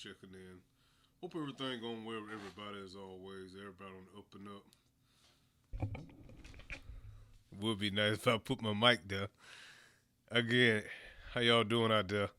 checking in. Hope everything going well with everybody as always. Everybody on the up and up. Would be nice if I put my mic there. Again, how y'all doing out there?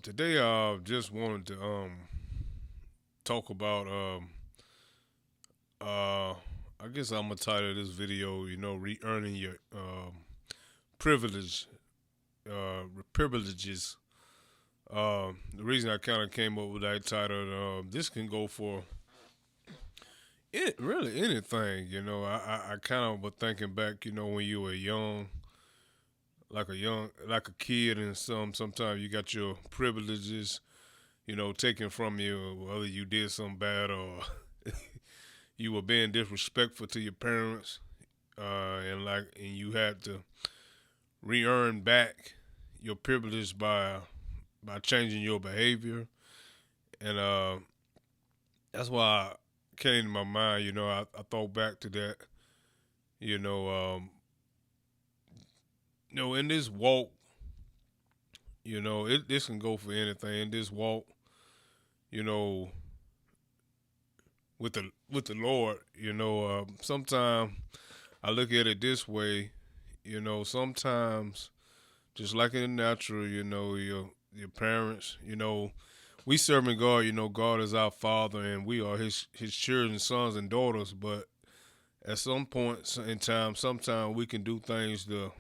Today I just wanted to talk about I guess I'm gonna title this video, re-earning your privilege privileges. The reason I kind of came up with that title, this can go for really anything. I kind of was thinking back, when you were young, like a kid, and sometimes you got your privileges, taken from you, whether you did something bad or you were being disrespectful to your parents, and you had to re-earn back your privilege by changing your behavior, and that's why I came to my mind. I thought back to that. You know, in this walk, this can go for anything. In this walk, you know, with the Lord, sometimes I look at it this way. Sometimes just like in the natural, your parents, we serving God. God is our Father, and we are His children, sons and daughters. But at some points in time, sometimes we can do things to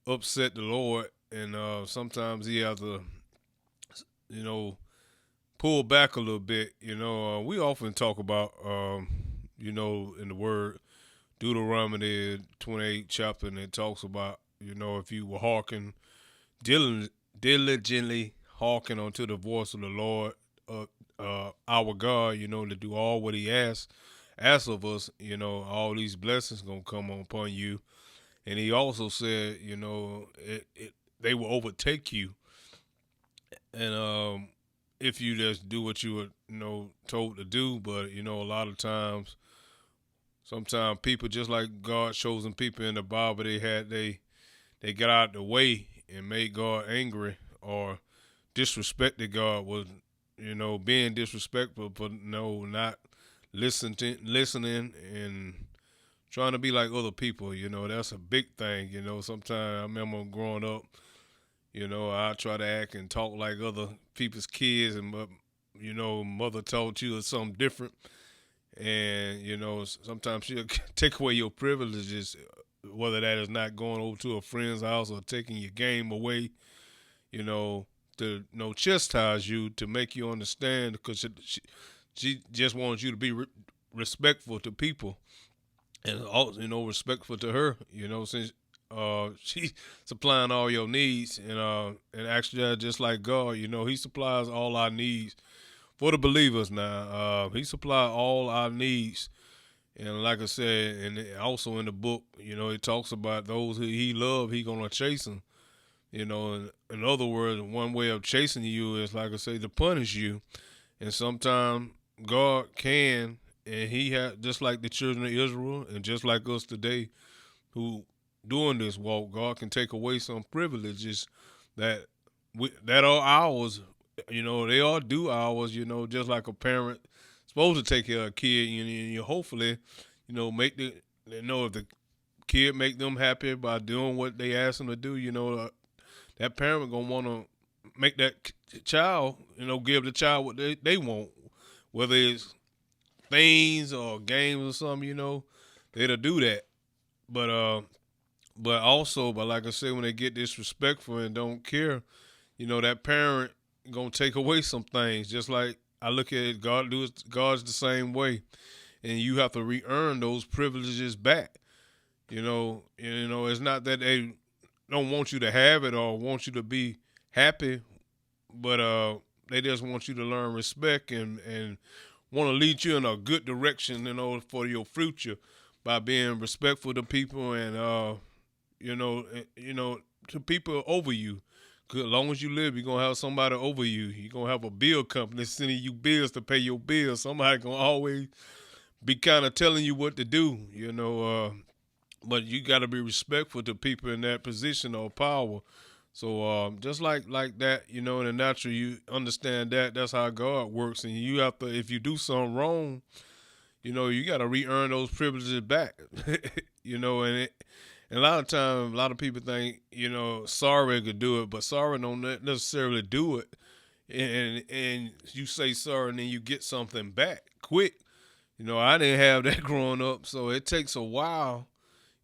upset the Lord, and sometimes He has to, you know, pull back a little bit. We often talk about, in the Word Deuteronomy 28 chapter, and it talks about, if you will hearken diligently hearken unto the voice of the Lord, our God, to do all what He asks of us. All these blessings gonna come upon you, and He also said, they will overtake you, and if you just do what you were, told to do. But a lot of times, sometimes people, just like God chosen people in the Bible, they got out the way and made God angry, or disrespected God, was being disrespectful, but no, not listening and trying to be like other people. That's a big thing. Sometimes I remember growing up, I try to act and talk like other people's kids, and but mother taught you something different, and sometimes she'll take away your privileges, whether that is not going over to a friend's house or taking your game away, to chastise you, to make you understand, because she just wants you to be respectful to people, and also respectful to her, since she's supplying all your needs, and actually, just like God, He supplies all our needs for the believers. Now, He supplies all our needs. And like I said, and also in the book, it talks about those who He loves, He gonna chase them. In other words, one way of chasing you is, like I say, to punish you. And sometimes God can, and He had, just like the children of Israel, and just like us today, who doing this walk, God can take away some privileges that are ours. They are due ours. Just like a parent supposed to take care of a kid, you hopefully, make they know if the kid make them happy by doing what they ask them to do. That parent gonna want to make that child, give the child what they want, whether it's things or games or something. They'll do that. But but like I said, when they get disrespectful and don't care, that parent gonna take away some things. Just like I look at it, God's the same way, and you have to re-earn those privileges back. It's not that they don't want you to have it or want you to be happy, but they just want you to learn respect, and want to lead you in a good direction, for your future, by being respectful to people, and to people over you. 'Cause as long as you live, you're gonna have somebody over you. You're gonna have a bill company sending you bills to pay your bills. Somebody gonna always be kind of telling you what to do. But you got to be respectful to people in that position of power. So just like that, you know, in the natural, you understand that that's how God works, and you have to, if you do something wrong, you know, you got to re-earn those privileges back. You know, and a lot of times, a lot of people think, you know, sorry could do it, but sorry don't necessarily do it. And you say sorry, and then you get something back quick. You know, I didn't have that growing up, so it takes a while.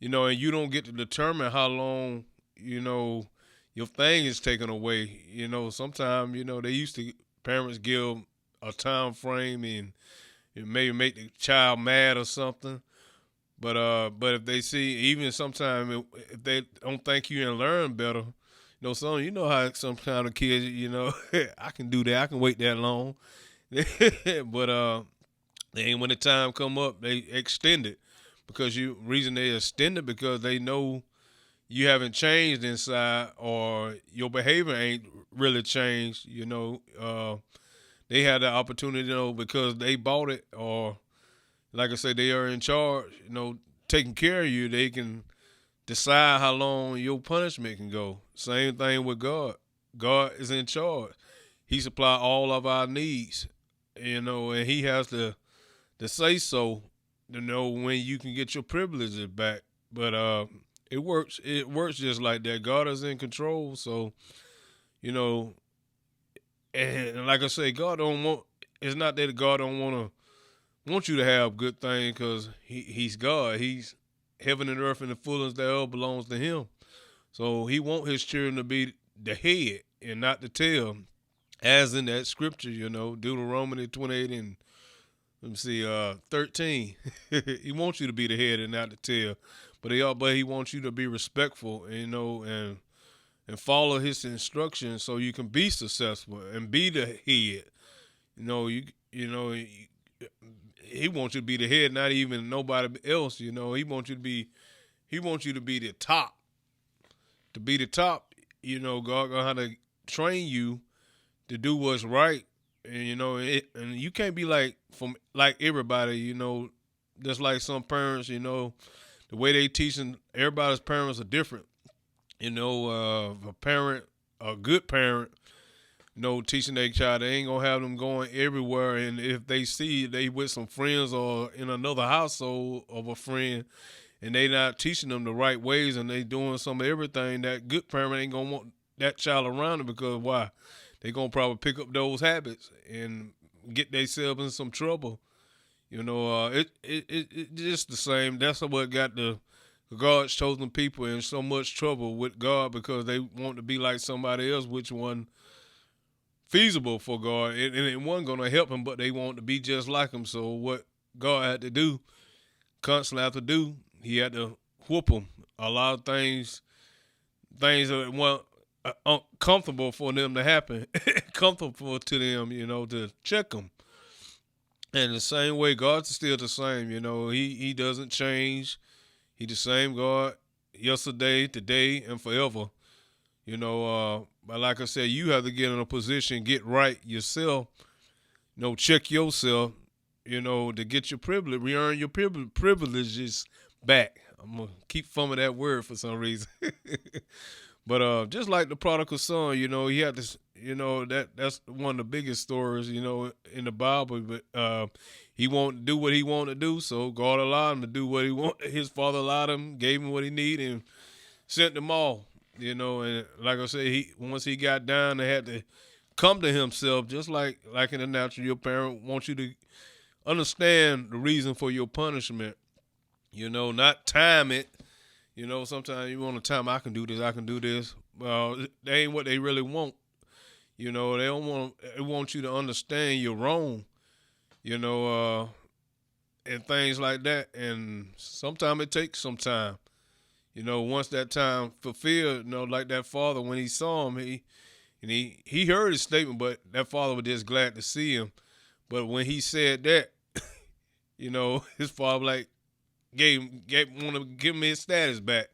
You know, and you don't get to determine how long, you know, your thing is taken away. You know, sometimes, you know, they used to, parents give a time frame, and it may make the child mad or something. But if they see, even sometimes if they don't think you can learn better, you know, some, you know how some kind of kids, you know, I can do that, I can wait that long. But and when the time come up, they extend it, because you reason they extend it because they know you haven't changed inside, or your behavior ain't really changed. You know, they had the opportunity, you know, because they bought it, or like I said, they are in charge. You know, taking care of you, they can decide how long your punishment can go. Same thing with God. God is in charge. He supply all of our needs. You know, and He has to say so to know when you can get your privileges back. But it works. It works just like that. God is in control. So, you know, and like I say, God don't want. It's not that God don't want you to have good things, because He's God. He's heaven and earth and the fullness thereof belongs to Him. So He want His children to be the head and not the tail, as in that scripture. You know, Deuteronomy 28 and, let me see, 13. He wants you to be the head and not the tail, but he wants you to be respectful, you know, and follow his instructions so you can be successful and be the head. You know, he wants you to be the head, not even nobody else. You know, he wants you to be the top. To be the top, you know, God gonna have to train you to do what's right, and you know, and you can't be like everybody. You know, just like some parents, you know, the way they teaching, everybody's parents are different. You know, a good parent, you know, teaching their child, they ain't gonna have them going everywhere. And if they see they with some friends or in another household of a friend, and they not teaching them the right ways, and they doing some of everything, that good parent ain't gonna want that child around them, because why? They gonna probably pick up those habits and get themselves in some trouble. You know, it just the same. That's what got the God's chosen people in so much trouble with God, because they want to be like somebody else, which one feasible for God, and it wasn't gonna help him, but they want to be just like him. So what God had to do, constantly have to do, He had to whoop them. A lot of things that weren't uncomfortable for them to happen, comfortable to them, you know, to check them. And the same way, God's still the same. You know, He doesn't change. He the same God yesterday, today, and forever. You know, but like I said, you have to get in a position, get right yourself. You know, check yourself. You know, to get your privilege, re-earn your privileges back. I'm gonna keep fumbling that word for some reason. But just like the prodigal son, you know, he had this, you know, that's one of the biggest stories, you know, in the Bible. But he wanted to do what he wanted to do, so God allowed him to do what he wanted. His father allowed him, gave him what he needed, and sent them all. You know, and like I said, he once he got down, they had to come to himself, just like in the natural. Your parent wants you to understand the reason for your punishment. You know, not time it. You know, sometimes you want to time, I can do this, I can do this. Well, that ain't what they really want. You know, they don't want. They want you to understand you're wrong. You know, and things like that. And sometimes it takes some time. You know, once that time fulfilled, you know, like that father, when he saw him, he heard his statement, but that father was just glad to see him. But when he said that, you know, his father like gave want to give him his status back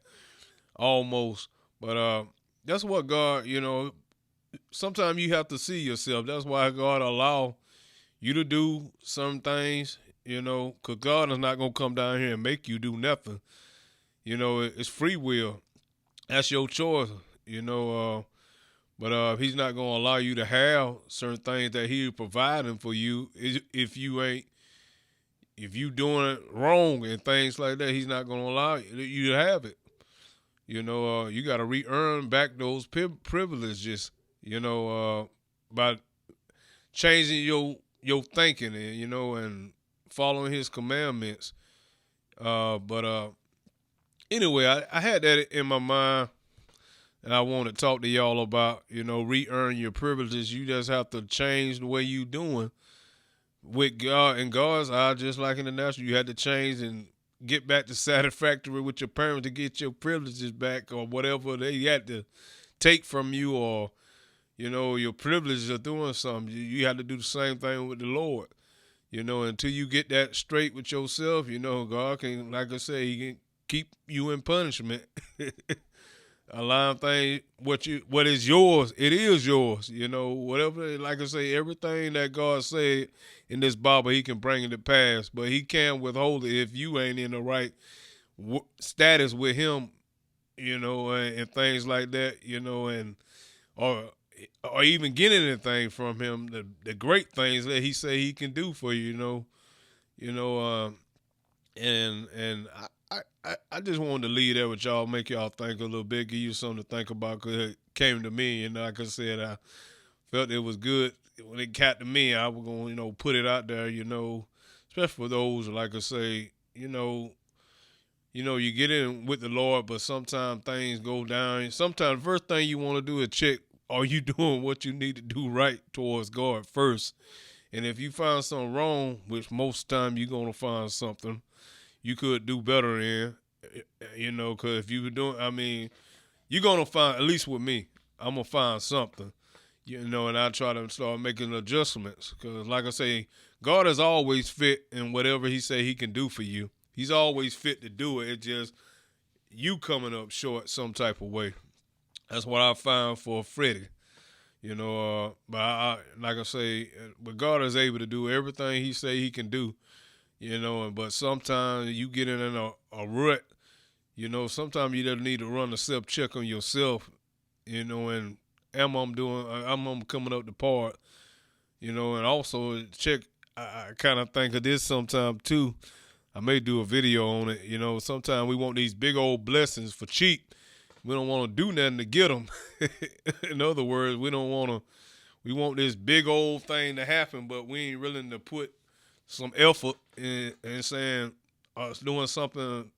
almost. But that's what God, you know, sometimes you have to see yourself. That's why God allow you to do some things, you know, because God is not going to come down here and make you do nothing. You know, it's free will. That's your choice. You know, But he's not gonna allow you to have certain things that he's providing for you if you doing it wrong and things like that. He's not gonna allow you to have it. You got to re-earn back those privileges. By changing your thinking and following his commandments. But anyway, I had that in my mind, and I want to talk to y'all about re-earn your privileges. You just have to change the way you doing with God and God's eye, just like in the natural. You had to change and get back to satisfactory with your parents to get your privileges back, or whatever they had to take from you, or your privileges of doing something. You have to do the same thing with the Lord. Until you get that straight with yourself, God can, like I say, He can keep you in punishment. Allowing things, what is yours, it is yours. Whatever, like I say, everything that God said in this Bible, He can bring it to pass, but He can't withhold it if you ain't in the right status with Him, and things like that, and or or even getting anything from Him, the great things that He say He can do for you, you know, and I just wanted to leave that with y'all, make y'all think a little bit, give you something to think about, because it came to me, and like I said, I felt it was good when it got to me. I was going to, put it out there, especially for those, like I say, you get in with the Lord, but sometimes things go down. Sometimes the first thing you want to do is check, are you doing what you need to do right towards God first? And if you find something wrong, which most time you're going to find something you could do better in, because if you were doing, you're going to find, at least with me, I'm going to find something, and I try to start making adjustments. Because like I say, God is always fit in whatever He say He can do for you. He's always fit to do it. It's just you coming up short some type of way. That's what I found for Freddie. But like I say, but God is able to do everything He say He can do. But sometimes you get in a rut. Sometimes you just need to run a self check on yourself. And am I coming up the part? And also check. I kind of think of this sometimes too. I may do a video on it. Sometimes we want these big old blessings for cheap. We don't want to do nothing to get them. In other words, we want this big old thing to happen, but we ain't willing to put some effort in saying, doing something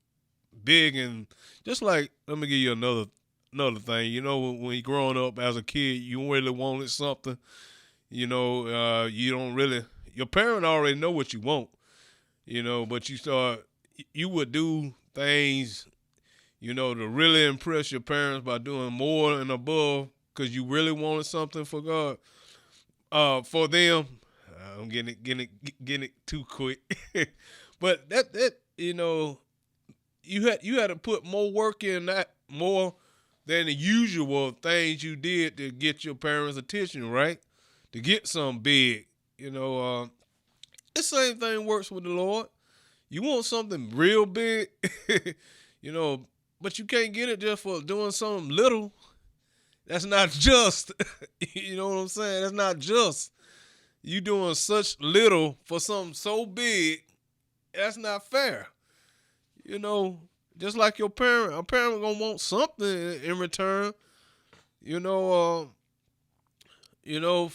big. And just like, let me give you another thing. When you're growing up as a kid, you really wanted something. You don't really, your parent already know what you want. But you would do things, to really impress your parents by doing more and above because you really wanted something for God, for them. I'm getting it too quick, but that you had to put more work in that, more than the usual things you did to get your parents' attention, right? To get something big, the same thing works with the Lord. You want something real big, but you can't get it just for doing something little. That's not just. You know what I'm saying? That's not just. You doing such little for something so big. That's not fair. Just like a parent gonna want something in return. For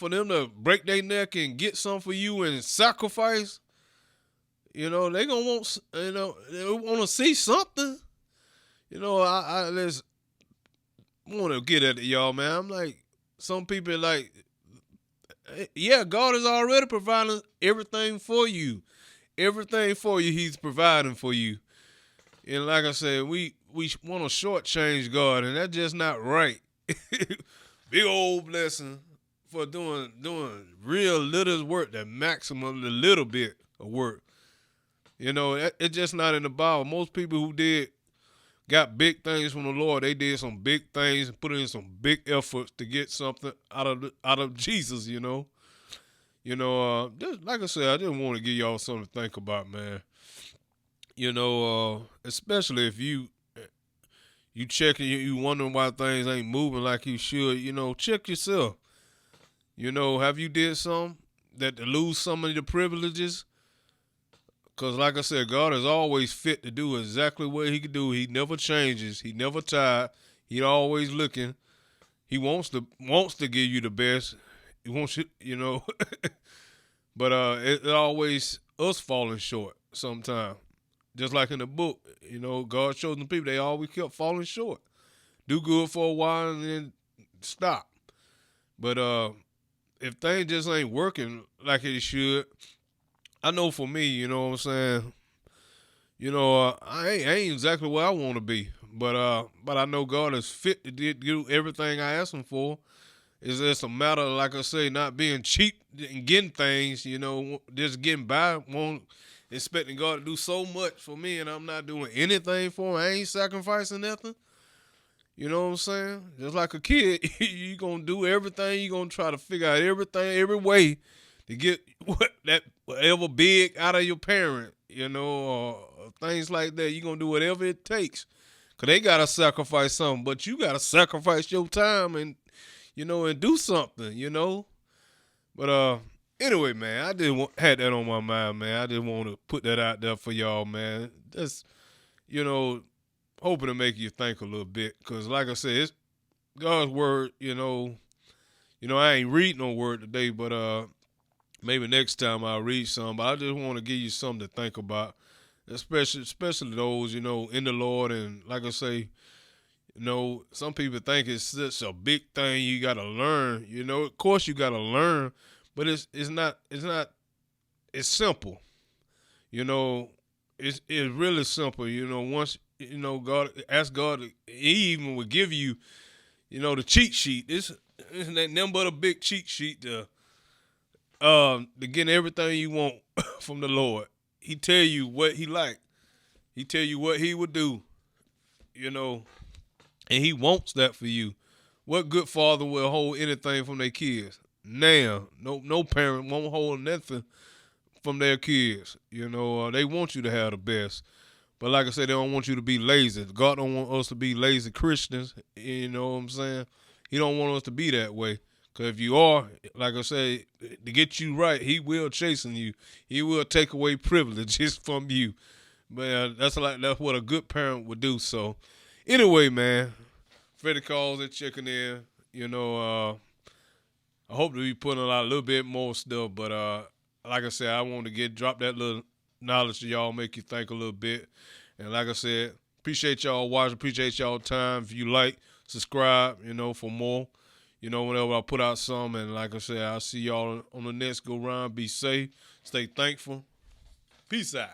them to break their neck and get something for you and sacrifice. They gonna want. They want to see something. I just want to get at it, y'all, man. I'm like, some people like, yeah, God is already providing everything for you. Everything for you, He's providing for you. And like I said, we want to shortchange God, and that's just not right. Big old blessing for doing real little work, the maximum, the little bit of work. It's just not in the Bible. Most people who got big things from the Lord, they did some big things and put in some big efforts to get something out of Jesus. Just like I said, I just want to give y'all something to think about, man. Especially if You checking, you wondering why things ain't moving like you should. Check yourself. Have you did something that to lose some of the privileges? Because like I said, God is always fit to do exactly what he can do. He never changes. He never tired. He always looking. He wants to give you the best. He wants you. But it always us falling short sometimes. Just like in the book, God chosen people, they always kept falling short. Do good for a while and then stop. But if things just ain't working like it should, I know for me, you know what I'm saying. I ain't exactly where I want to be, but I know God is fit to do everything I ask Him for. It's just a matter of, like I say, not being cheap and getting things. Just getting by. Won't expecting God to do so much for me, and I'm not doing anything for Him. I ain't sacrificing nothing. You know what I'm saying? Just like a kid, you gonna do everything. You gonna try to figure out everything, every way to get whatever big out of your parent. Or things like that. You gonna do whatever it takes, cause they gotta sacrifice something, but you gotta sacrifice your time and do something. But anyway, man, I just had that on my mind, man. I just want to put that out there for y'all, man. Just hoping to make you think a little bit, cause like I said, it's God's word. I ain't reading no word today, but maybe next time I'll read some. But I just want to give you something to think about, especially those in the Lord. And like I say, some people think it's such a big thing you got to learn. Of course you got to learn, but it's not. It's simple. It's really simple. Once God, ask God, He even would give you, the cheat sheet. This ain't nothing but a big cheat sheet to get everything you want from the Lord. He tell you what He like. He tell you what He would do. And He wants that for you. What good father will hold anything from their kids? Now, no parent won't hold nothing from their kids. They want you to have the best. But like I said, they don't want you to be lazy. God don't want us to be lazy Christians. You know what I'm saying? He don't want us to be that way. Because if you are, like I say, to get you right, He will chasten you. He will take away privileges from you. But that's what a good parent would do. So anyway, man, Freddie calls and checking in. I hope to be putting out a little bit more stuff. But like I said, I want to drop that little knowledge to y'all, make you think a little bit. And like I said, appreciate y'all watching, appreciate y'all time. If you like, subscribe, for more. Whenever I put out some. And like I said, I'll see y'all on the next go round. Be safe, stay thankful. Peace out.